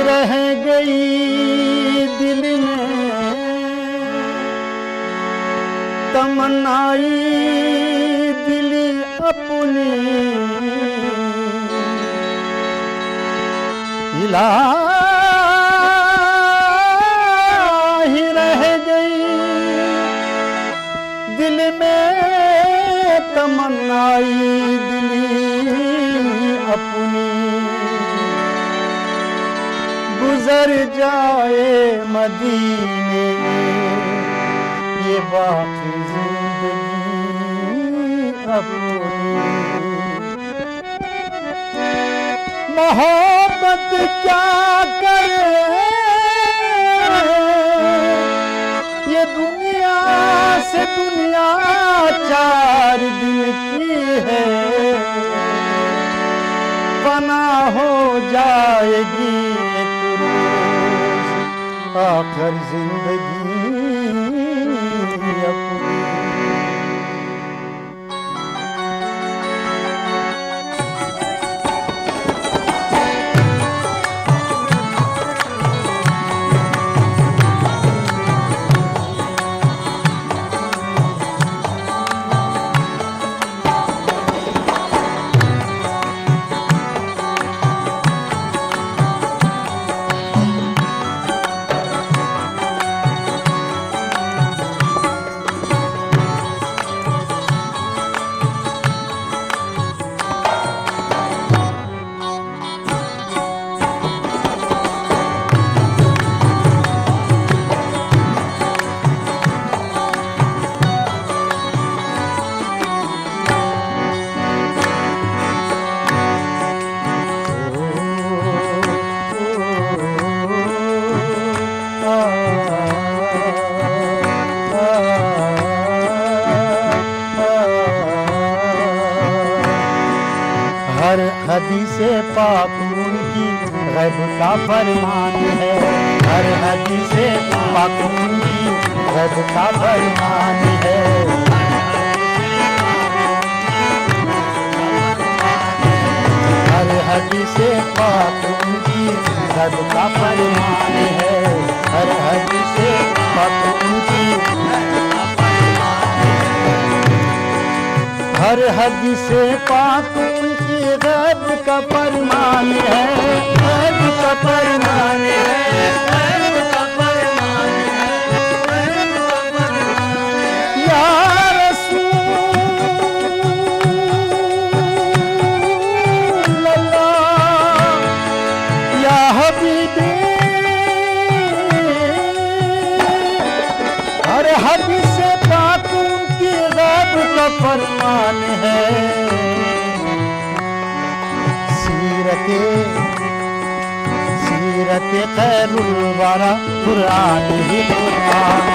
रह गई दिल में तमन्नाई दिल अपनी इलाही रह गई दिल में तमन्नाई दिल अपनी गुजर जाए मदीने ये बाकी जिंदगी अपनी। मोहब्बत क्या करे ये दुनिया से दुनिया चार दिन की है फना हो जाएगी एक रोज आखिर जिंदगी अपनी। हर हदीसे पाक उनकी गैब का फरमान है। हर हदीसे पाक उनकी गैब का फरमान है। हर हदीसे पाक उनकी गैब का फरमान है। हर हदीसे पाक उनकी हर हदीसे पाक उनकी गैब का फरमान है। गैब का फरमान है। गैब का फरमान है। गैब का फरमान है। या रसूल अल्लाह या हबीबी हर हदीसे पाक उनकी गैब का फरमान है। सीरत खैरुल वरा कुरान ही कुरान।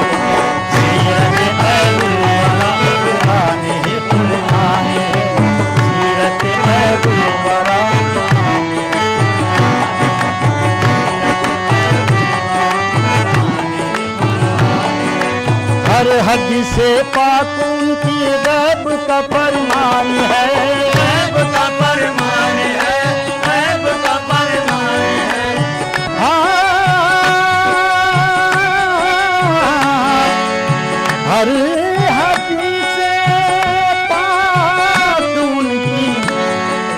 सीरत खैरुल वरा कुरान ही कुरान है। सीरत खैरुल वरा हर हदीसे पाक उनकी गैब का फरमान है। गैब का फरमान है। गैब का फरमान है। हर हदीसे पाक उनकी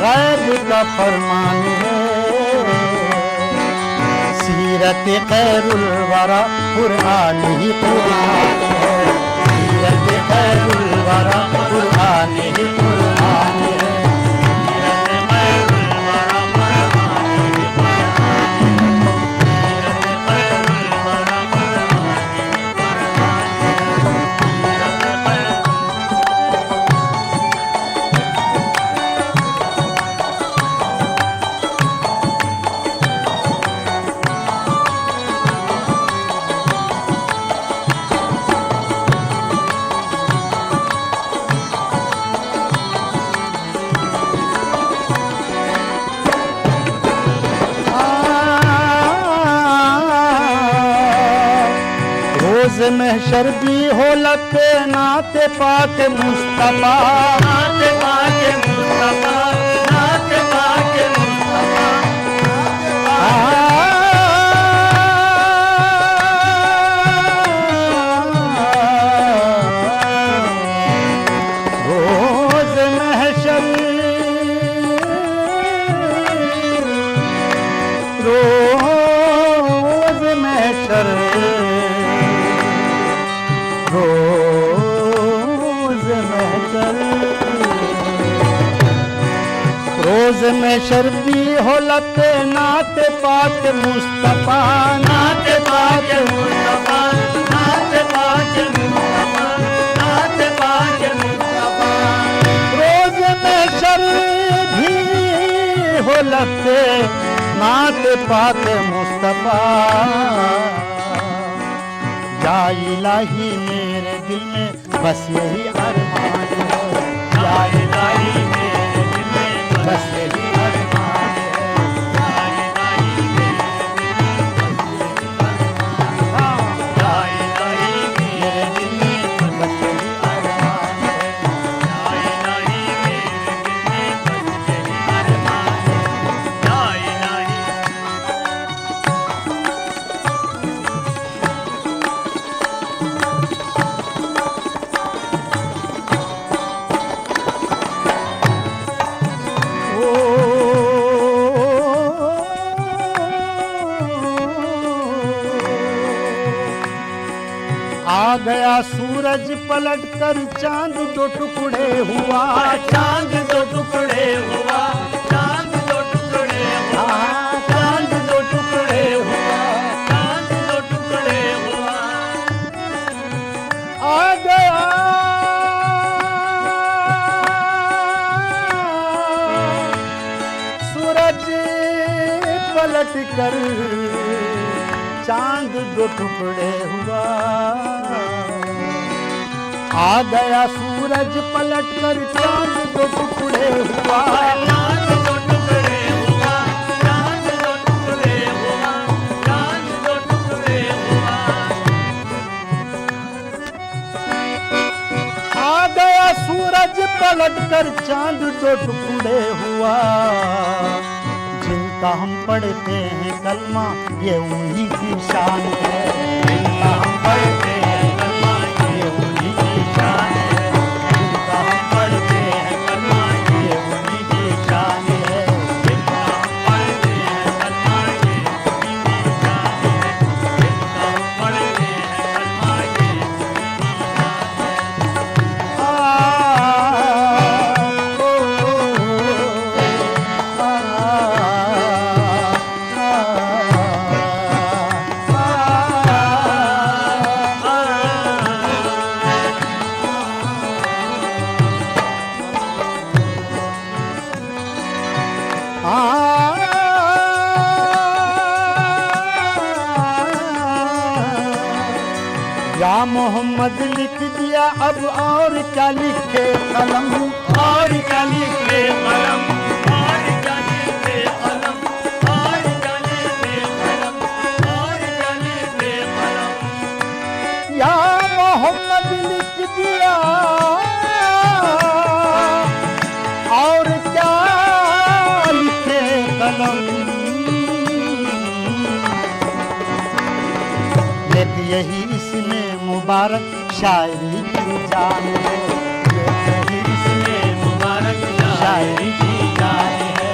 गैब का फरमान है। सीरत खैरुल वरा कुरान ही कुरान है। सीरत खैरुल वरा कुरान ही कुरान है। रोज़ महशर भी हो लपे नाते पाक मुस्तफा। नाते पाक मुस्तफा। नाते पाक मुस्तफा। में शर्बी हो लते नाते पाक मुस्तफा, नाते पाक मुस्तफा, नाते पाक मुस्तफा, नाते पाक मुस्तफा। रोज में शर्बी हो लते नाते पाक मुस्तफा। या इलाही मेरे दिल में बस यही अरमान है, या इलाही मेरे दिल में बस यही अरमान है, या इलाही मेरे दिल में बस यही अरमान है, या इलाही मेरे दिल में बस यही अरमान है, या इलाही मेरे दिल में बस यही अरमान है, या इलाही। आ गया सूरज पलट कर चांद दो टुकड़े हुआ, चांद दो टुकड़े हुआ, चांद दो टुकड़े हुआ, चांद दो टुकड़े हुआ, चांद दो टुकड़े हुआ। आ गया सूरज पलट कर चांद दो टुकड़े हुआ। आ गया सूरज पलट कर चांद दो टुकड़े हुआ, चांद दो टुकड़े हुआ, चांद दो टुकड़े हुआ, चांद दो टुकड़े हुआ। आ गया सूरज पलट कर चांद दो टुकड़े हुआ। जिनका हम पढ़ते हैं कलमा ये उन्हीं की शान है, जिनका हम पढ़ते हैं कलमा ये उन्हीं की शान है, जिनका हम पढ़ते हैं कलमा ये उन्हीं की शान है, जिनका हम पढ़ते हैं कलमा ये उन्हीं की शान है, जिनका हम पढ़ते हैं कलमा ये उन्हीं की शान या मोहम्मद लिख दिया अब और क्या लिखे कलम, और क्या लिखे कलम, और क्या लिखे कलम, और क्या लिखे कलम, और क्या लिखे कलम। या मोहम्मद लिख दिया और क्या लिखे कलम। यही इसमें मुबारक शायरी की जान है, यही इसमें मुबारक शायरी की जान है,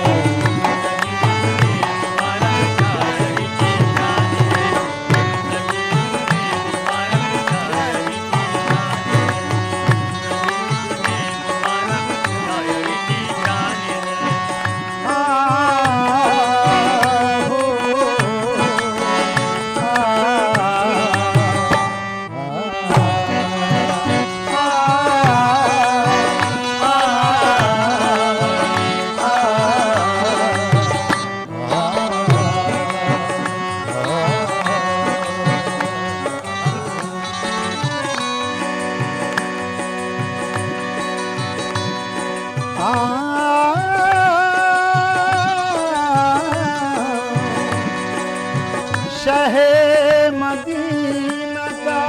शहे मदीना का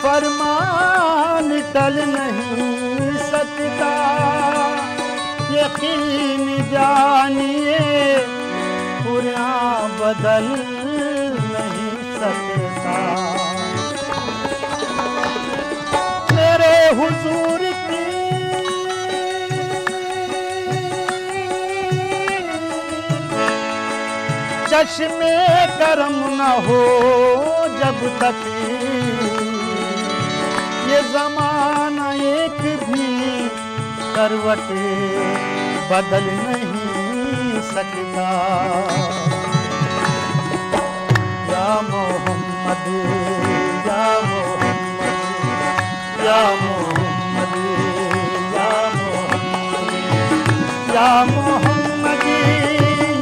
फरमान टल नहीं सकता, यकीन जानिए कुरान बदल नहीं सकता। मेरे हुजूर की चश्मे करम न हो जब तक ये जमाना एक भी करवट बदल नहीं सकता। या मोहम्मद या मोहम्मद या मोहम्मद या मोहम्मद या मोहम्मद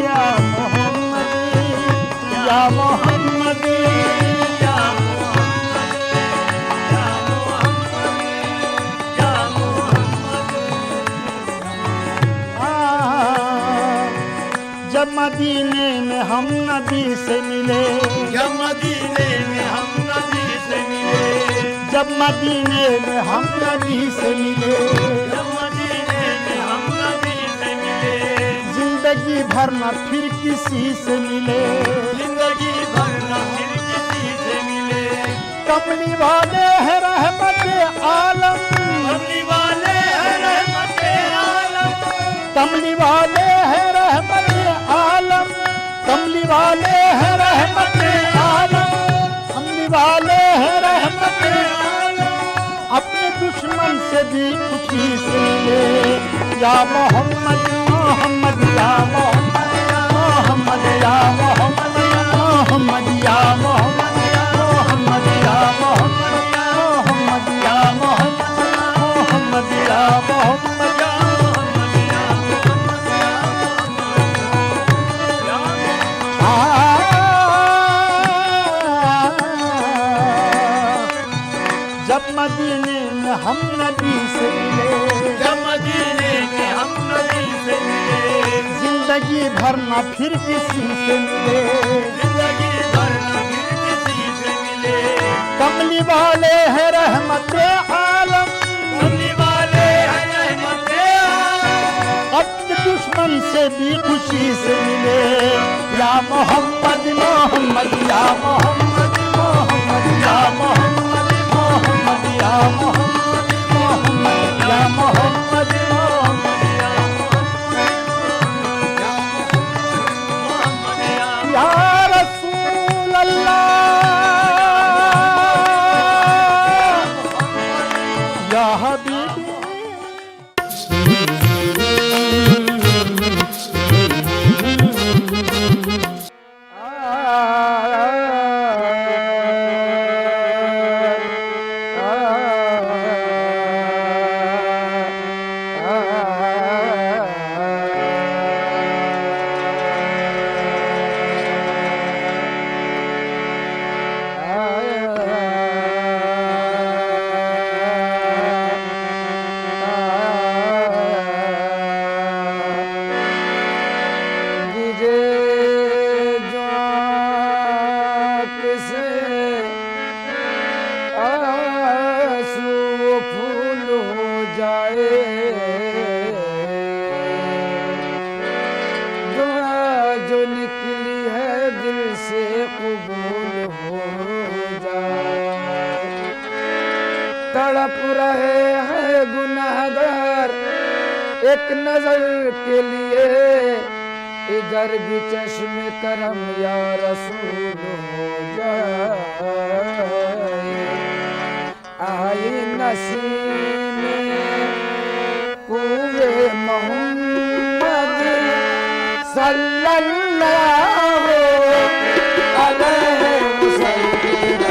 या मोहम्मद या मोहम्मद या जब मदीने में हम नबी से मिले, जब मदीने में हम नबी से मिले, जब मदीने में हम नबी से मिले, जब मदीने में हम नबी से मिले, जिंदगी भर न फिर किसी से मिले, जिंदगी भर न फिर किसी से मिले। कमली वाले हैं रहमत आलम, कमली वाले हैं रहमत आलम, कमली वाले हैं रहमत आलम, कमली वाले हैं रहमत आलम, कमली वाले हैं रहमत आलम। अपने दुश्मन से भी खुशी से मिले। या मोहम्मद मोहम्मद या मोहम्मद मोहम्मद या मोहम्मद मोहम्मद या मोहम्मद मोहम्मद या मोहम्मद मोहम्मद या मोहम्मद मोहम्मद या मोहम्मद जब मदीने में हम नबी से मिले, जब मदीने में हम नबी से मिले, जिंदगी भर न फिर किसी से मिले, जिंदगी भर न फिर किसी से मिले। कमली वाले हैं रहमत आलम, कमली वाले हैं रहमत आलम, अपने दुश्मन से भी खुशी से मिले। या मोहम्मद मोहम्मद या मोहम्मद मोहम्मद या मोहम्मद मोहम्मद या मोहम्मद मोहम्मद या मोहम्मद मोहम्मद या रसूल अल्लाह या हबीबी। तड़प रहे हैं गुनाहगार एक नजर के लिए, इधर भी चश्मे करम या रसूल हो जाए। आई नसीम कुवे मोहम्मद सल्लल्लाहु अलैहि वसल्लम।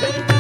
दिल